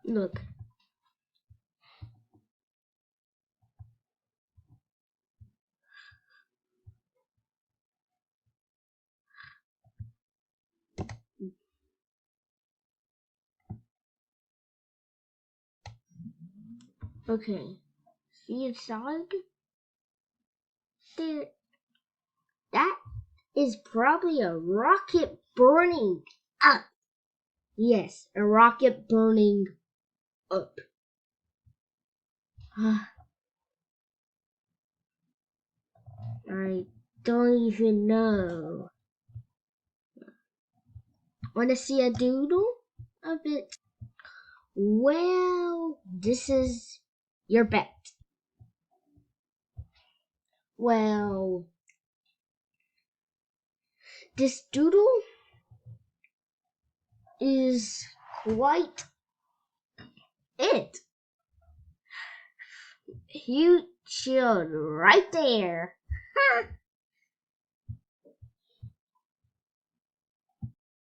Look. Okay. See inside? There. That is probably a rocket burning up. Yes, a rocket burning up. I don't even know. Want to see a doodle of it? Well, this is your bet. Well, this doodle is quite it. You chilled right there.